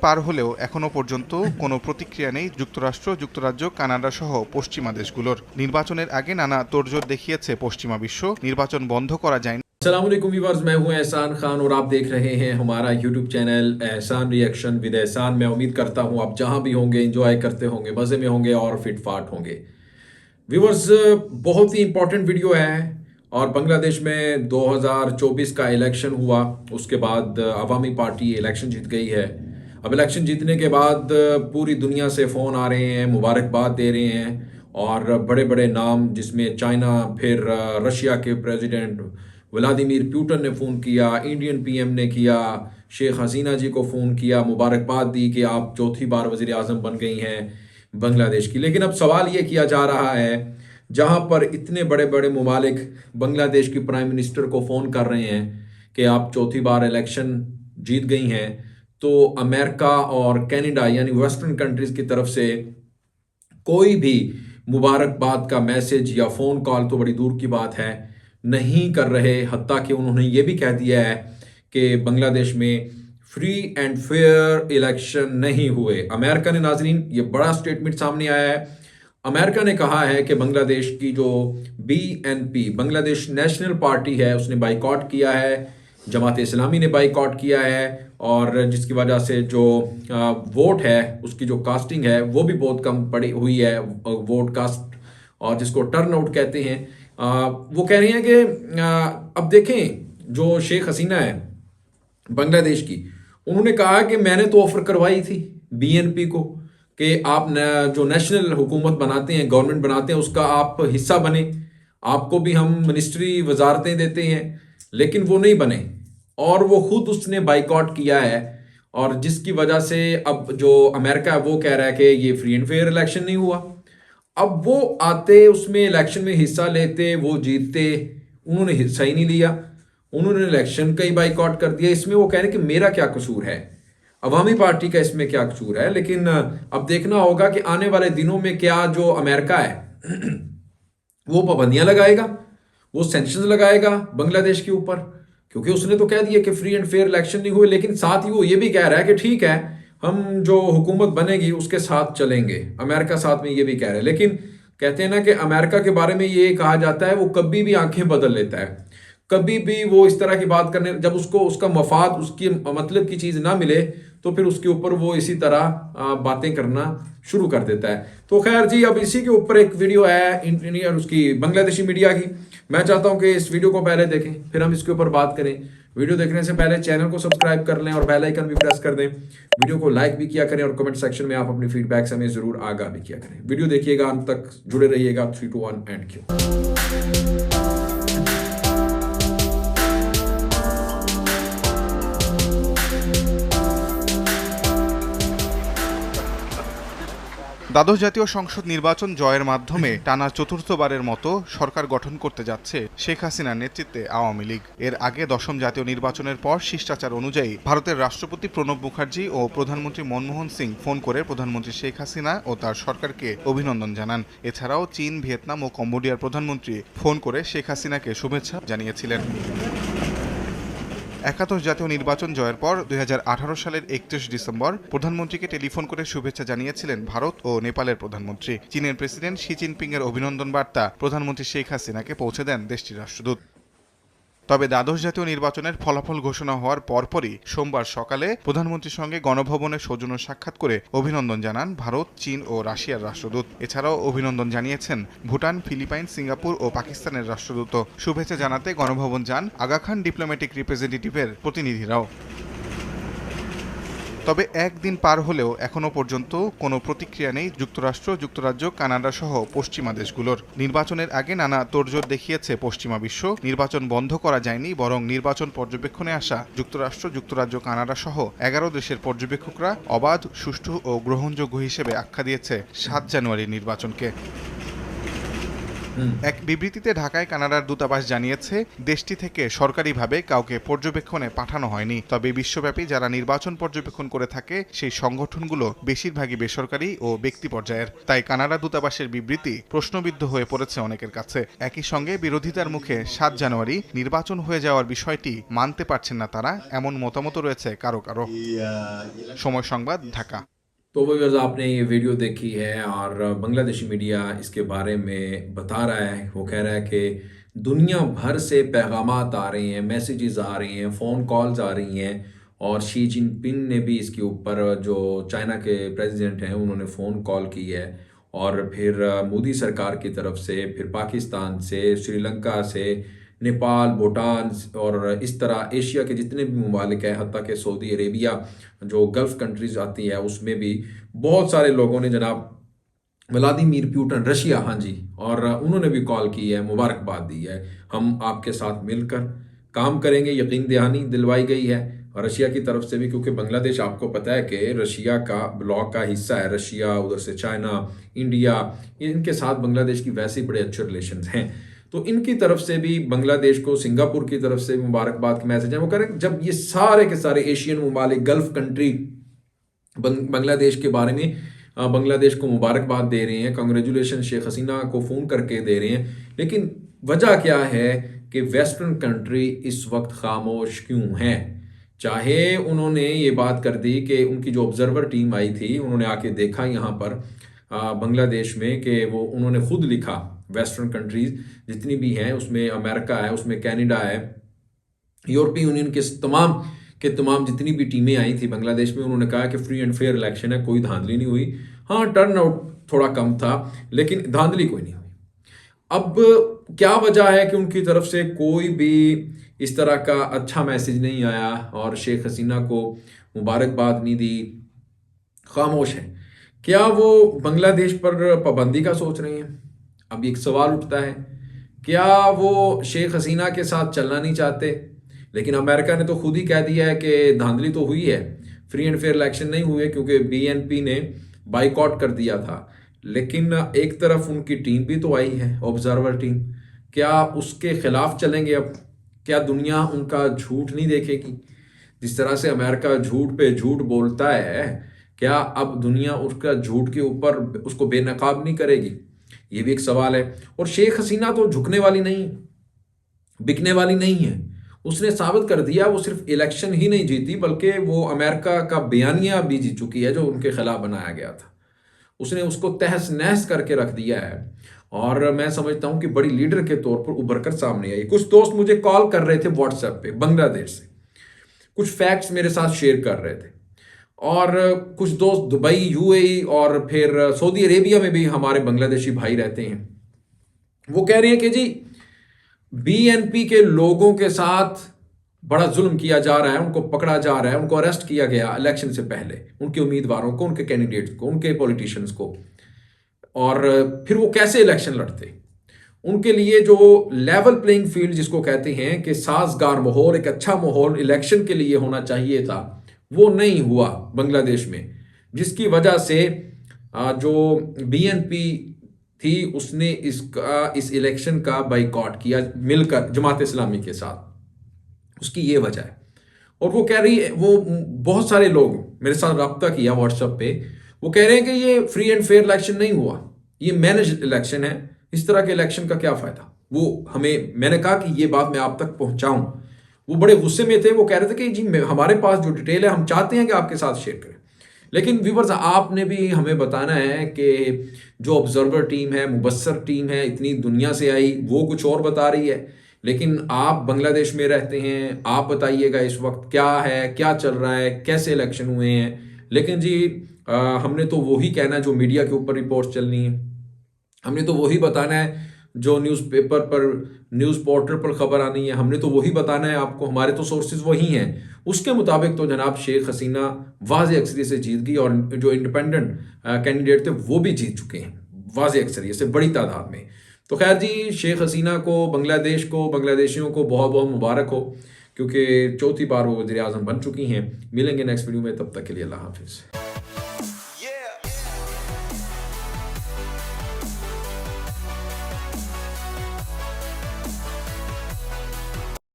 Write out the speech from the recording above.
পার হলেও এখনো পর্যন্ত কোনো প্রতিক্রিয়া নেই যুক্তরাষ্ট্র, যুক্তরাজ্য, কানাডা সহ পশ্চিমা দেশগুলোর। নির্বাচনের আগে নানা তোড়জোড় দেখিয়েছে পশ্চিমা বিশ্ব। নির্বাচন বন্ধ করা যায়নি। अस्सलामुअलैकुम व्यूअर्स, मैं हूं एहसान खान और आप देख रहे हैं हमारा यूट्यूब चैनल एहसान रिएक्शन विद एहसान। मैं उम्मीद करता हूं आप जहां भी होंगे एंजॉय करते होंगे, मज़े में होंगे और फिट फाट होंगे। व्यूअर्स, बहुत ही इंपॉर्टेंट वीडियो है और बांग्लादेश में 2024 का इलेक्शन हुआ, उसके बाद अवामी पार्टी इलेक्शन जीत गई है। अब इलेक्शन जीतने के बाद पूरी दुनिया से फ़ोन आ रहे हैं, मुबारकबाद दे रहे हैं और बड़े बड़े नाम जिसमें चाइना, फिर रशिया के प्रेसिडेंट व्लादिमीर पुतिन ने फ़ोन किया, इंडियन पीएम ने किया, शेख हसीना जी को फ़ोन किया, मुबारकबाद दी कि आप चौथी बार वज़ीर आज़म बन गई हैं बांग्लादेश की। लेकिन अब सवाल ये किया जा रहा है, जहाँ पर इतने बड़े बड़े ममालिक बांग्लादेश की प्राइम मिनिस्टर को फ़ोन कर रहे हैं कि आप चौथी बार इलेक्शन जीत गई हैं, तो अमेरिका और कनाडा यानी वेस्टर्न कंट्रीज़ की तरफ से कोई भी मुबारकबाद का मैसेज या फ़ोन कॉल तो बड़ी दूर की बात है नहीं कर रहे। हत्ता कि उन्होंने ये भी कह दिया है कि बांग्लादेश में फ्री एंड फेयर इलेक्शन नहीं हुए। अमेरिका ने, नाजरीन, ये बड़ा स्टेटमेंट सामने आया है। अमेरिका ने कहा है कि बांग्लादेश की जो BNP बांग्लादेश नेशनल पार्टी है उसने बाइकॉट किया है, जमात इस्लामी ने बाइकॉट किया है और जिसकी वजह से जो वोट है उसकी जो कास्टिंग है वो भी बहुत कम पड़ी हुई है, वोट कास्ट और जिसको टर्न आउट कहते हैं। वो कह रही हैं कि अब देखें जो शेख हसीना है बांग्लादेश की, उन्होंने कहा कि मैंने तो ऑफर करवाई थी BNP को कि आप जो नेशनल हुकूमत बनाते हैं, गवर्नमेंट बनाते हैं, उसका आप हिस्सा बने, आपको भी हम मिनिस्ट्री वजारतें देते हैं, लेकिन वो नहीं बने और वो खुद उसने बाइकॉट किया है। और जिसकी वजह से अब जो अमेरिका है वो कह रहा है कि ये फ्री एंड फेयर इलेक्शन नहीं हुआ। अब वो आते, उसमें इलेक्शन में हिस्सा लेते, वो जीतते, उन्होंने हिस्सा ही नहीं लिया, उन्होंने इलेक्शन का ही बाइकॉट कर दिया। इसमें वो कह रहे हैं कि मेरा क्या कसूर है, अवामी पार्टी का इसमें क्या कसूर है। लेकिन अब देखना होगा कि आने वाले दिनों में क्या जो अमेरिका है वो पाबंदियां लगाएगा, वो सैंक्शंस लगाएगा बांग्लादेश के ऊपर, क्योंकि उसने तो कह दिया कि फ्री एंड फेयर इलेक्शन नहीं हुए। लेकिन साथ ही वो ये भी कह रहा है कि ठीक है, हम जो हुकूमत बनेगी उसके साथ चलेंगे। अमेरिका साथ में ये भी कह रहे हैं। लेकिन कहते हैं ना कि अमेरिका के बारे में ये कहा जाता है वो कभी भी आंखें बदल लेता है, कभी भी वो इस तरह की बात करने, जब उसको उसका मफाद, उसकी मतलब की चीज़ ना मिले तो फिर उसके ऊपर वो इसी तरह बातें करना शुरू कर देता है। तो खैर जी, अब इसी के ऊपर एक वीडियो है उसकी बांग्लादेशी मीडिया की। मैं चाहता हूं कि इस वीडियो को पहले देखें, फिर हम इसके ऊपर बात करें। वीडियो देखने से पहले चैनल को सब्सक्राइब कर लें और बेल आइकन भी प्रेस कर दें। वीडियो को लाइक भी किया करें और कमेंट सेक्शन में आप अपनी फीडबैक हमें जरूर आगाह भी किया करें। वीडियो देखिएगा, अंत तक जुड़े रहिएगा। 3, 2, 1 एंड क्यू। দ্বাদশ জাতীয় সংসদ নির্বাচন জয়ের মাধ্যমে টানা চতুর্থবারের মতো সরকার গঠন করতে যাচ্ছে শেখ হাসিনার নেতৃত্বে আওয়ামী লীগ। এর আগে দশম জাতীয় নির্বাচনের পর শিষ্টাচার অনুযায়ী ভারতের রাষ্ট্রপতি প্রণব মুখার্জি ও প্রধানমন্ত্রী মনমোহন সিং ফোন করে প্রধানমন্ত্রী শেখ হাসিনা ও তার সরকারকে অভিনন্দন জানান। এছাড়াও চীন, ভিয়েতনাম ও কম্বোডিয়ার প্রধানমন্ত্রী ফোন করে শেখ হাসিনাকে শুভেচ্ছা জানিয়েছিলেন। একাদশ জাতীয় নির্বাচন জয়ের পর 2018 সালের 31 ডিসেম্বর প্রধানমন্ত্রীকে টেলিফোন করে শুভেচ্ছা জানিয়েছিলেন ভারত ও নেপালের প্রধানমন্ত্রী। চীনের প্রেসিডেন্ট শি জিনপিং এর অভিনন্দন বার্তা প্রধানমন্ত্রী শেখ হাসিনাকে পৌঁছে দেন দেশটির রাষ্ট্রদূত। তবে দ্বাদশ জাতীয় নির্বাচনের ফলাফল ঘোষণা হওয়ার পরপরই সোমবার সকালে প্রধানমন্ত্রীর সঙ্গে গণভবনে সৌজন্য সাক্ষাৎ করে অভিনন্দন জানান ভারত, চীন ও রাশিয়ার রাষ্ট্রদূত। এছাড়াও অভিনন্দন জানিয়েছেন ভুটান, ফিলিপাইন, সিঙ্গাপুর ও পাকিস্তানের রাষ্ট্রদূত। শুভেচ্ছা জানাতে গণভবন যান আগা খান ডিপ্লোম্যাটিক রিপ্রেজেন্টেটিভের প্রতিনিধিরাও। তবে একদিন পার হলেও এখনো পর্যন্ত কোনো প্রতিক্রিয়া নেই যুক্তরাষ্ট্র, যুক্তরাজ্য, কানাডা সহ পশ্চিমা দেশগুলোর। নির্বাচনের আগে নানা তোড়জোড় দেখিয়েছে পশ্চিমা বিশ্ব। নির্বাচন বন্ধ করা যায়নি, বরং নির্বাচন পর্যবেক্ষণে আসা যুক্তরাষ্ট্র, যুক্তরাজ্য, কানাডা সহ 11 দেশের পর্যবেক্ষকরা অবাধ, সুষ্ঠু ও গ্রহণযোগ্য হিসেবে আখ্যা দিয়েছে 7 জানুয়ারির নির্বাচনকে। এক বিবৃতিতে ঢাকায় কানাডার দূতাবাস জানিয়েছে দেশটি থেকে সরকারিভাবে কাউকে পর্যবেক্ষণে পাঠানো হয়নি। তবে বিশ্বব্যাপী যারা নির্বাচন পর্যবেক্ষণ করে থাকে সেই সংগঠনগুলো বেশিরভাগই বেসরকারি ও ব্যক্তি পর্যায়ের। তাই কানাডা দূতাবাসের বিবৃতি প্রশ্নবিদ্ধ হয়ে পড়েছে অনেকের কাছে। একই সঙ্গে বিরোধিতার মুখে 7 জানুয়ারি নির্বাচন হয়ে যাওয়ার বিষয়টি মানতে পারছেন না তারা, এমন মতামত রয়েছে কারো কারো। সময় সংবাদ, ঢাকা। तो व्यूअर्स, आपने ये वीडियो देखी है और बांग्लादेशी मीडिया इसके बारे में बता रहा है। वो कह रहा है कि दुनिया भर से पैगामात आ रही हैं, मैसेजेस आ रही हैं, फ़ोन कॉल्स आ रही हैं और शी जिनपिंग ने भी इसके ऊपर, जो चाइना के प्रेसिडेंट हैं, उन्होंने फ़ोन कॉल की है। और फिर मोदी सरकार की तरफ से, फिर पाकिस्तान से, श्रीलंका से, नेपाल, भूटान और इस तरह एशिया के जितने भी ममालिक हैं, हत्ता कि सऊदी अरेबिया जो गल्फ़ कंट्रीज़ आती है उसमें भी बहुत सारे लोगों ने जनाब व्लादिमीर पुतिन, रशिया, हाँ जी, और उन्होंने भी कॉल की है, मुबारकबाद दी है। हम आपके साथ मिलकर काम करेंगे, यकीन दहानी दिलवाई गई है। और रशिया की तरफ से भी, क्योंकि बांग्लादेश आपको पता है कि रशिया का ब्लॉक का हिस्सा है। रशिया, उधर से चाइना, इंडिया, इनके साथ बांग्लादेश की वैसे ही बड़े अच्छे रिलेशंस हैं। तो इनकी तरफ से भी बांग्लादेश को, सिंगापुर की तरफ से मुबारकबाद के मैसेज है। वो करें जब ये सारे के सारे एशियन ममालिक, गल्फ़ कंट्री बांग्लादेश के बारे में बांग्लादेश को मुबारकबाद दे रहे हैं, कांग्रेचुलेशन शेख हसीना को फ़ोन करके दे रहे हैं, लेकिन वजह क्या है कि वेस्टर्न कंट्री इस वक्त खामोश क्यों हैं? चाहे उन्होंने ये बात कर दी कि उनकी जो ऑब्जर्वर टीम आई थी, उन्होंने आके देखा यहाँ पर बांग्लादेश में कि वो उन्होंने खुद लिखा, वेस्टर्न कंट्रीज जितनी भी हैं उसमें अमेरिका है, उसमें कनाडा है, यूरोपीय यूनियन के तमाम जितनी भी टीमें आई थी बांग्लादेश में, उन्होंने कहा कि फ्री एंड फेयर इलेक्शन है, कोई धांधली नहीं हुई। हाँ, टर्न आउट थोड़ा कम था, लेकिन धांधली कोई नहीं हुई। अब क्या वजह है कि उनकी तरफ से कोई भी इस तरह का अच्छा मैसेज नहीं आया और शेख हसीना को मुबारकबाद नहीं दी, खामोश है? क्या वो बांग्लादेश पर पाबंदी का सोच रहे हैं? अब एक सवाल उठता है, क्या वो शेख हसीना के साथ चलना नहीं चाहते? लेकिन अमेरिका ने तो खुद ही कह दिया है कि धांधली तो हुई है, फ्री एंड फेयर इलेक्शन नहीं हुए, क्योंकि बीएनपी ने बाइकआउट कर दिया था। लेकिन एक तरफ उनकी टीम भी तो आई है, ऑब्जर्वर टीम, क्या उसके खिलाफ चलेंगे? अब क्या दुनिया उनका झूठ नहीं देखेगी? जिस तरह से अमेरिका झूठ पे झूठ बोलता है, क्या अब दुनिया उसका झूठ के ऊपर उसको बेनकाब नहीं करेगी? ये भी एक सवाल है। और शेख हसीना तो झुकने वाली नहीं, बिकने वाली नहीं है। उसने साबित कर दिया, वो सिर्फ इलेक्शन ही नहीं जीती बल्कि वो अमेरिका का बयानिया भी जीत चुकी है जो उनके खिलाफ बनाया गया था। उसने उसको तहस नहस करके रख दिया है और मैं समझता हूं कि बड़ी लीडर के तौर पर उभर कर सामने आई। कुछ दोस्त मुझे कॉल कर रहे थे व्हाट्सएप पे बांग्लादेश से, कुछ फैक्ट्स मेरे साथ शेयर कर रहे थे, और कुछ दोस्त दुबई, यूएई और फिर सऊदी अरेबिया में भी हमारे बांग्लादेशी भाई रहते हैं। वो कह रहे हैं कि जी बीएनपी के लोगों के साथ बड़ा जुल्म किया जा रहा है, उनको पकड़ा जा रहा है, उनको अरेस्ट किया गया इलेक्शन से पहले, उनके उम्मीदवारों को, उनके कैंडिडेट्स को, उनके पॉलिटिशियंस को। और फिर वो कैसे इलेक्शन लड़ते? उनके लिए जो लेवल प्लेइंग फील्ड जिसको कहते हैं कि साजगार माहौल, एक अच्छा माहौल इलेक्शन के लिए होना चाहिए था, वो नहीं हुआ बांग्लादेश में, जिसकी वजह से जो बीएनपी थी उसने इस इलेक्शन का बाइकआउट किया मिलकर जमात इस्लामी के साथ। उसकी ये वजह है। और वो कह रही है, वो बहुत सारे लोग मेरे साथ रब्ता किया व्हाट्सएप पे, वो कह रहे हैं कि ये फ्री एंड फेयर इलेक्शन नहीं हुआ, ये मैनेज इलेक्शन है, इस तरह के इलेक्शन का क्या फायदा? वो मैंने कहा कि ये बात मैं आप तक पहुंचाऊं। वो बड़े गुस्से में थे, वो कह रहे थे कि जी हमारे पास जो डिटेल है हम चाहते हैं कि आपके साथ शेयर करें, लेकिन व्यूअर्स आपने भी हमें बताना है कि जो ऑब्जर्वर टीम है, मुबस्सर टीम है, इतनी दुनिया से आई, वो कुछ और बता रही है, लेकिन आप बांग्लादेश में रहते हैं, आप बताइएगा इस वक्त क्या है, क्या चल रहा है, कैसे इलेक्शन हुए हैं। लेकिन जी हमने तो वही कहना है जो मीडिया के ऊपर रिपोर्ट चलनी है, हमने तो वही बताना है जो न्यूज़पेपर पर, न्यूज़ पोर्टल पर खबर आनी है, हमने तो वही बताना है आपको, हमारे तो सोर्सेज वही हैं। उसके मुताबिक तो जनाब शेख हसीना वाज़े अक्सरियत से जीत गई और जो इंडिपेंडेंट कैंडिडेट थे वो भी जीत चुके हैं वाज़े अक्सरियत से, बड़ी तादाद में। तो खैर जी, शेख हसीना को, बांग्लादेश को, बांग्लादेशियों को बहुत बहुत मुबारक हो, क्योंकि चौथी बार वो वज़ीर आज़म बन चुकी हैं। मिलेंगे नेक्स्ट वीडियो में, तब तक के लिए अल्लाह हाफिज़।